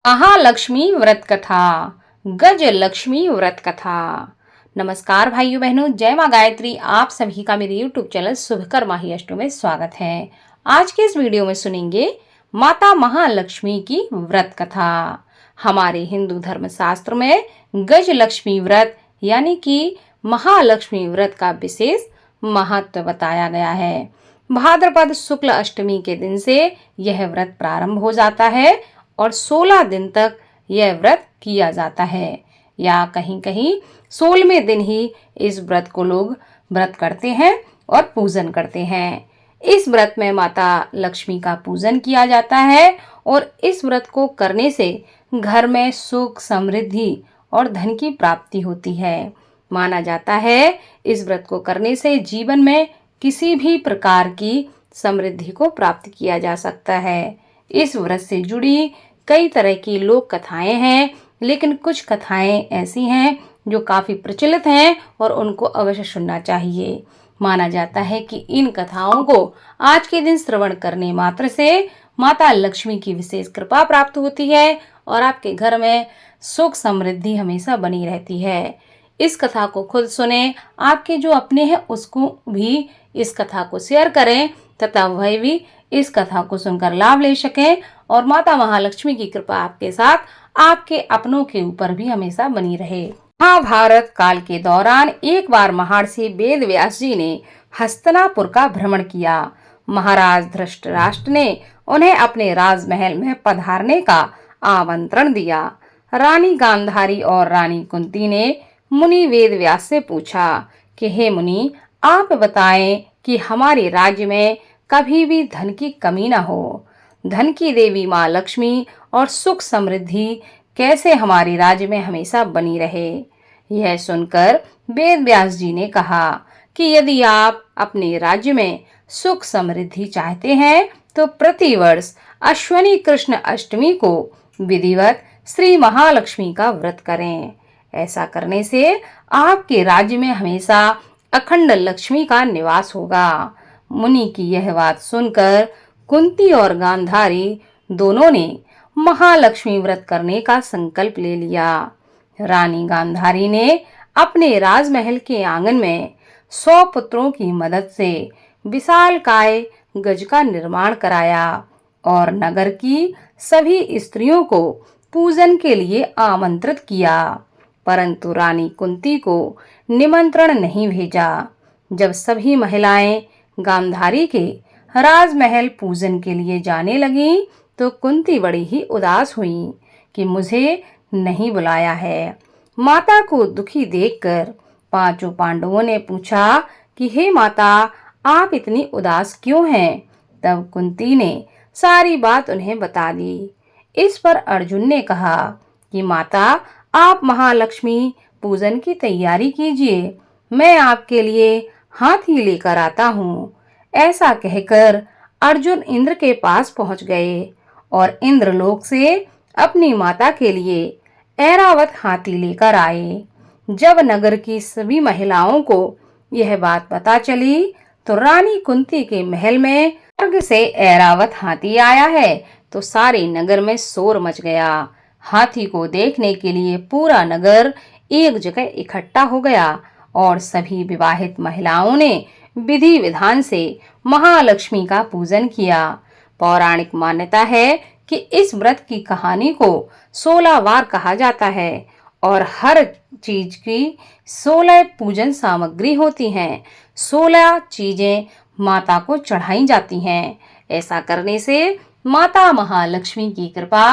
महालक्ष्मी व्रत कथा। गज लक्ष्मी व्रत कथा। नमस्कार भाइयों बहनों, जय माँ गायत्री। आप सभी का मेरे YouTube चैनल शुभकर्मा ही अष्टो में स्वागत है। आज के इस वीडियो में सुनेंगे माता महालक्ष्मी की व्रत कथा। हमारे हिंदू धर्म शास्त्र में गज लक्ष्मी व्रत यानी कि महालक्ष्मी व्रत का विशेष महत्व बताया गया है। भाद्रपद शुक्ल अष्टमी के दिन से यह व्रत प्रारंभ हो जाता है और 16 दिन तक यह व्रत किया जाता है, या कहीं कहीं 16वें दिन ही इस व्रत को लोग व्रत करते हैं और पूजन करते हैं। इस व्रत में माता लक्ष्मी का पूजन किया जाता है और इस व्रत को करने से घर में सुख, समृद्धि और धन की प्राप्ति होती है। माना जाता है इस व्रत को करने से जीवन में किसी भी प्रकार की समृद्धि को प्राप्त किया जा सकता है। इस व्रत से जुड़ी कई तरह की लोक कथाएं हैं, लेकिन कुछ कथाएं ऐसी हैं जो काफी प्रचलित हैं और उनको अवश्य सुनना चाहिए। माना जाता है कि इन कथाओं को आज के दिन श्रवण करने मात्र से माता लक्ष्मी की विशेष कृपा प्राप्त होती है और आपके घर में सुख समृद्धि हमेशा बनी रहती है। इस कथा को खुद सुने, आपके जो अपने हैं उसको भी इस कथा को शेयर करें तथा वह भी इस कथा को सुनकर लाभ ले सकें और माता महालक्ष्मी की कृपा आपके साथ, आपके अपनों के ऊपर भी हमेशा बनी रहे। महाभारत काल के दौरान एक बार महर्षि वेद व्यास जी ने हस्तिनापुर का भ्रमण किया। महाराज धृतराष्ट्र ने उन्हें अपने राजमहल में पधारने का आमंत्रण दिया। रानी गांधारी और रानी कुंती ने मुनि वेद व्यास से पूछा कि हे मुनि, आप बताएं कि हमारे राज्य में कभी भी धन की कमी न हो। धन की देवी माँ लक्ष्मी और सुख समृद्धि कैसे हमारे राज्य में हमेशा बनी रहे। यह सुनकर वेद व्यास जी ने कहा कि यदि आप अपने राज्य में सुख समृद्धि चाहते हैं तो प्रतिवर्ष अश्विनी कृष्ण अष्टमी को विधिवत श्री महालक्ष्मी का व्रत करें। ऐसा करने से आपके राज्य में हमेशा अखंड लक्ष्मी का निवास होगा। मुनि की यह बात सुनकर कुंती और गांधारी दोनों ने महालक्ष्मी व्रत करने का संकल्प ले लिया। रानी गांधारी ने अपने राजमहल के आंगन में 100 पुत्रों की मदद से विशालकाय गज का निर्माण कराया और नगर की सभी स्त्रियों को पूजन के लिए आमंत्रित किया, परंतु रानी कुंती को निमंत्रण नहीं भेजा। जब सभी महिलाएं गांधारी के राजमहल पूजन के लिए जाने लगी तो कुंती बड़ी ही उदास हुई कि मुझे नहीं बुलाया है। माता को दुखी देखकर पांचों पांडवों ने पूछा कि हे माता, आप इतनी उदास क्यों हैं? तब कुंती ने सारी बात उन्हें बता दी। इस पर अर्जुन ने कहा कि माता, आप महालक्ष्मी पूजन की तैयारी कीजिए, मैं आपके लिए हाथी लेकर आता हूँ। ऐसा कहकर अर्जुन इंद्र के पास पहुंच गए और इंद्रलोक से अपनी माता के लिए ऐरावत हाथी लेकर आए। जब नगर की सभी महिलाओं को यह बात पता चली तो रानी कुंती के महल में स्वर्ग से ऐरावत हाथी आया है तो सारे नगर में शोर मच गया। हाथी को देखने के लिए पूरा नगर एक जगह इकट्ठा हो गया और सभी विवाहित महिलाओं ने विधि विधान से महालक्ष्मी का पूजन किया। पौराणिक मान्यता है कि इस व्रत की कहानी को 16 बार कहा जाता है और हर चीज की 16 पूजन सामग्री होती हैं। 16 चीजें माता को चढ़ाई जाती हैं। ऐसा करने से माता महालक्ष्मी की कृपा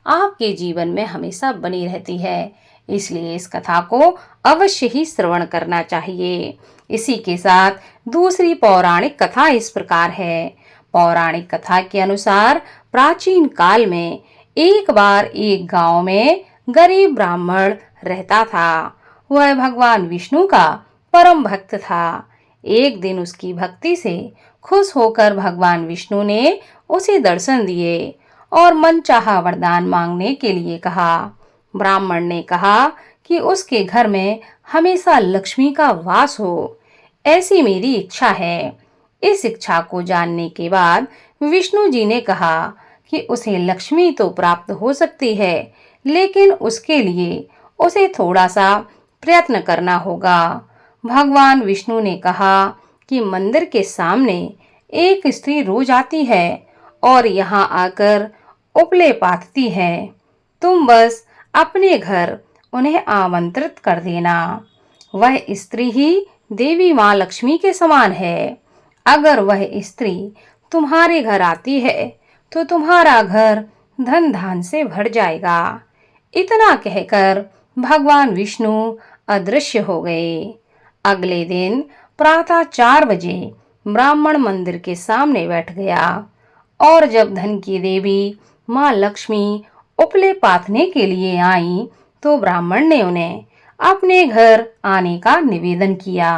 आपके जीवन में हमेशा बनी रहती है। इसलिए इस कथा को अवश्य ही श्रवण करना चाहिए। इसी के साथ दूसरी पौराणिक कथा इस प्रकार है। पौराणिक कथा के अनुसार प्राचीन काल में एक बार एक गांव में गरीब ब्राह्मण रहता था। वह भगवान विष्णु का परम भक्त था। एक दिन उसकी भक्ति से खुश होकर भगवान विष्णु ने उसे दर्शन दिए और मनचाहा वरदान मांगने के लिए कहा। ब्राह्मण ने कहा कि उसके घर में हमेशा लक्ष्मी का वास हो, ऐसी मेरी इच्छा है। इस इच्छा को जानने के बाद विष्णु जी ने कहा कि उसे लक्ष्मी तो प्राप्त हो सकती है, लेकिन उसके लिए उसे थोड़ा सा प्रयत्न करना होगा। भगवान विष्णु ने कहा कि मंदिर के सामने एक स्त्री रोज आती है और यहाँ आकर उपले पाथती है। तुम बस अपने घर उन्हें आमंत्रित कर देना। वह स्त्री ही देवी माँ लक्ष्मी के समान है। अगर वह स्त्री तुम्हारे घर आती है तो तुम्हारा घर धन धान से भर जाएगा। इतना कहकर भगवान विष्णु अदृश्य हो गए। अगले दिन प्रातः 4 बजे ब्राह्मण मंदिर के सामने बैठ गया और जब धन की देवी माँ लक्ष्मी उपले पाथने के लिए आई तो ब्राह्मण ने उन्हें अपने घर आने का निवेदन किया।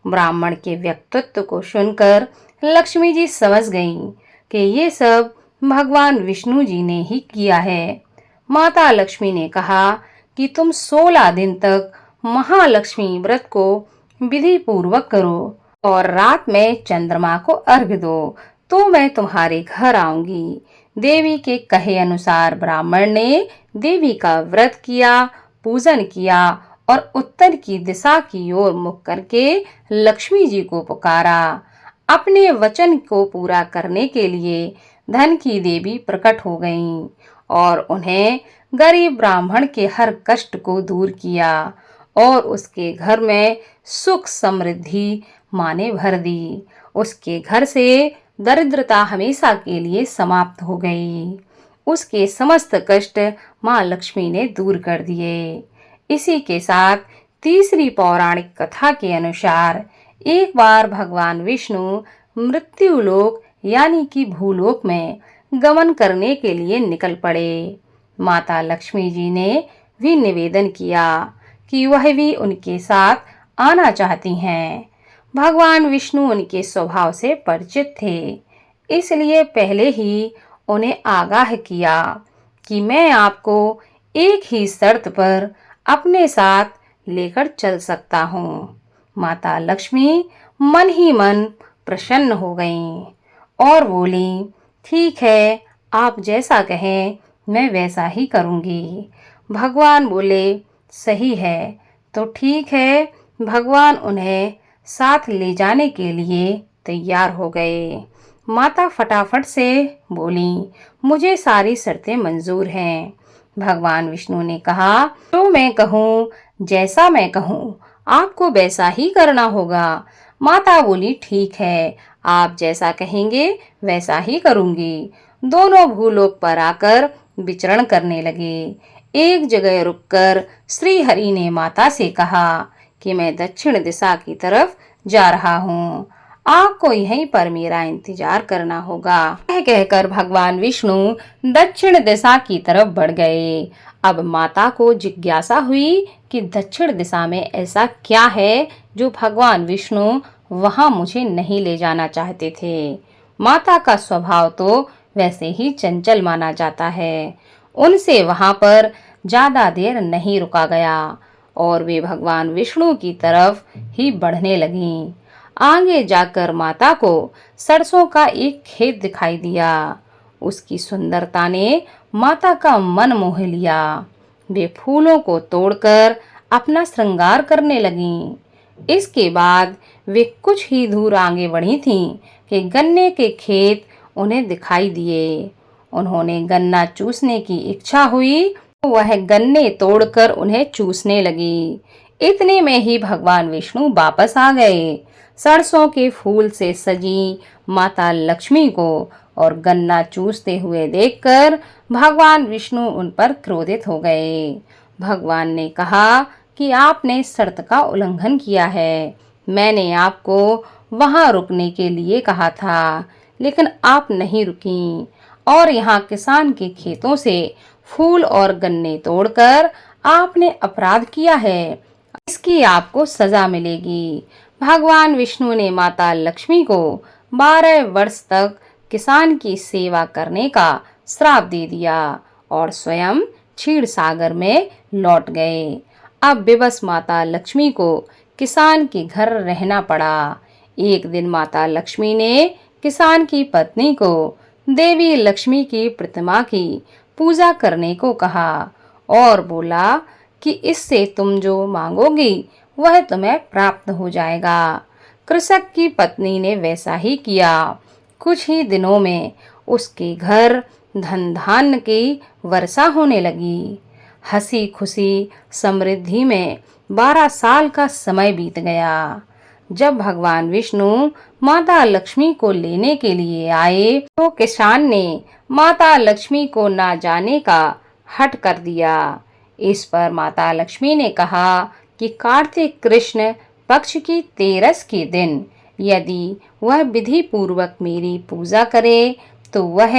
ब्राह्मण के व्यक्तित्व को सुनकर लक्ष्मी जी समझ गईं कि ये सब भगवान विष्णु जी ने ही किया है। माता लक्ष्मी ने कहा कि तुम 16 दिन तक महालक्ष्मी व्रत को विधि पूर्वक करो और रात में चंद्रमा को अर्घ्य दो, तो मैं तुम्हारे घर आऊंगी। देवी के कहे अनुसार ब्राह्मण ने देवी का व्रत किया, पूजन किया और उत्तर की दिशा की ओर मुख करके लक्ष्मी जी को पुकारा। अपने वचन को पूरा करने के लिए धन की देवी प्रकट हो गईं और उन्हें गरीब ब्राह्मण के हर कष्ट को दूर किया और उसके घर में सुख समृद्धि माँ ने भर दी। उसके घर से दरिद्रता हमेशा के लिए समाप्त हो गई। उसके समस्त कष्ट माँ लक्ष्मी ने दूर कर दिए। इसी के साथ तीसरी पौराणिक कथा के अनुसार एक बार भगवान विष्णु मृत्युलोक यानी कि भूलोक में गमन करने के लिए निकल पड़े। माता लक्ष्मी जी ने भी निवेदन किया कि वह भी उनके साथ आना चाहती हैं। भगवान विष्णु उनके स्वभाव से परिचित थे, इसलिए पहले ही उन्हें आगाह किया कि मैं आपको एक ही शर्त पर अपने साथ लेकर चल सकता हूँ। माता लक्ष्मी मन ही मन प्रसन्न हो गईं और बोली, ठीक है, आप जैसा कहें मैं वैसा ही करूँगी। भगवान बोले, सही है, तो ठीक है। भगवान उन्हें साथ ले जाने के लिए तैयार हो गए। माता फटाफट से बोली, मुझे सारी शर्तें मंजूर हैं। भगवान विष्णु ने कहा, तो मैं कहूँ, जैसा मैं कहूँ आपको वैसा ही करना होगा। माता बोली, ठीक है, आप जैसा कहेंगे वैसा ही करूँगी। दोनों भूलोक पर आकर विचरण करने लगे। एक जगह रुककर श्री हरि ने माता से कहा कि मैं दक्षिण दिशा की तरफ जा रहा हूँ, आपको यहीं पर मेरा इंतजार करना होगा। यह कहकर भगवान विष्णु दक्षिण दिशा की तरफ बढ़ गए। अब माता को जिज्ञासा हुई कि दक्षिण दिशा में ऐसा क्या है जो भगवान विष्णु वहां मुझे नहीं ले जाना चाहते थे। माता का स्वभाव तो वैसे ही चंचल माना जाता है। उनसे वहां पर ज्यादा देर नहीं रुका गया और वे भगवान विष्णु की तरफ ही बढ़ने लगीं। आगे जाकर माता को सरसों का एक खेत दिखाई दिया। उसकी सुंदरता ने माता का मन मोह लिया। वे फूलों को तोड़कर अपना श्रृंगार करने लगीं। इसके बाद वे कुछ ही दूर आगे बढ़ी थीं कि गन्ने के खेत उन्हें दिखाई दिए। उन्होंने गन्ना चूसने की इच्छा हुई, वह गन्ने तोड़कर उन्हें चूसने लगी। इतने में ही भगवान विष्णु वापस आ गए। सरसों के फूल से सजी माता लक्ष्मी को और गन्ना चूसते हुए देखकर भगवान विष्णु उन पर क्रोधित हो गए। भगवान ने कहा कि आपने शर्त का उल्लंघन किया है। मैंने आपको वहां रुकने के लिए कहा था, लेकिन आप नहीं रुकी और यहाँ किसान के खेतों से फूल और गन्ने तोड़कर आपने अपराध किया है। इसकी आपको सजा मिलेगी। भगवान विष्णु ने माता लक्ष्मी को 12 वर्ष तक किसान की सेवा करने का श्राप दे दिया और स्वयं क्षीर सागर में लौट गए। अब बेबस माता लक्ष्मी को किसान के घर रहना पड़ा। एक दिन माता लक्ष्मी ने किसान की पत्नी को देवी लक्ष्मी की प्रतिमा की पूजा करने को कहा और बोला कि इससे तुम जो मांगोगी वह तुम्हें प्राप्त हो जाएगा। कृषक की पत्नी ने वैसा ही किया। कुछ ही दिनों में उसके घर धन धान्य की वर्षा होने लगी। हंसी खुशी समृद्धि में 12 साल का समय बीत गया। जब भगवान विष्णु माता लक्ष्मी को लेने के लिए आए तो किसान ने माता लक्ष्मी को ना जाने का हठ कर दिया। इस पर माता लक्ष्मी ने कहा कि कार्तिक कृष्ण पक्ष की 13 के दिन यदि वह विधि पूर्वक मेरी पूजा करे तो वह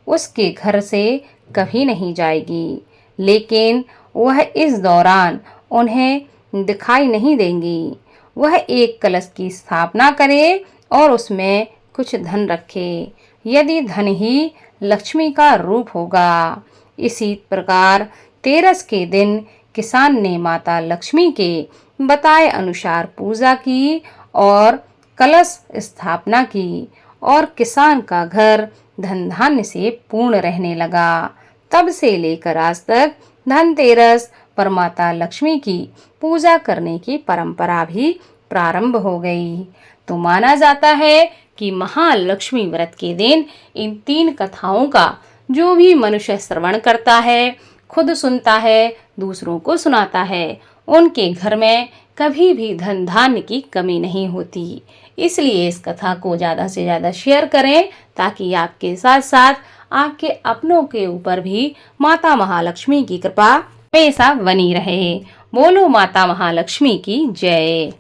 उसके घर से कभी नहीं जाएगी, लेकिन वह इस दौरान उन्हें दिखाई नहीं देंगी। वह एक कलश की स्थापना करे और उसमें कुछ धन रखे, यदि धन ही लक्ष्मी का रूप होगा। इसी प्रकार 13 के दिन किसान ने माता लक्ष्मी के बताए अनुसार पूजा की और कलश स्थापना की और किसान का घर धन धान्य से पूर्ण रहने लगा। तब से लेकर आज तक धनतेरस पर माता लक्ष्मी की पूजा करने की परंपरा भी प्रारंभ हो गई। तो माना जाता है कि महालक्ष्मी व्रत के दिन इन 3 कथाओं का जो भी मनुष्य श्रवण करता है, खुद सुनता है, दूसरों को सुनाता है, उनके घर में कभी भी धन धान्य की कमी नहीं होती। इसलिए इस कथा को ज़्यादा से ज़्यादा शेयर करें ताकि आपके साथ साथ आपके अपनों के ऊपर भी माता महालक्ष्मी की कृपा हमेशा बनी रहे। बोलो माता महालक्ष्मी की जय।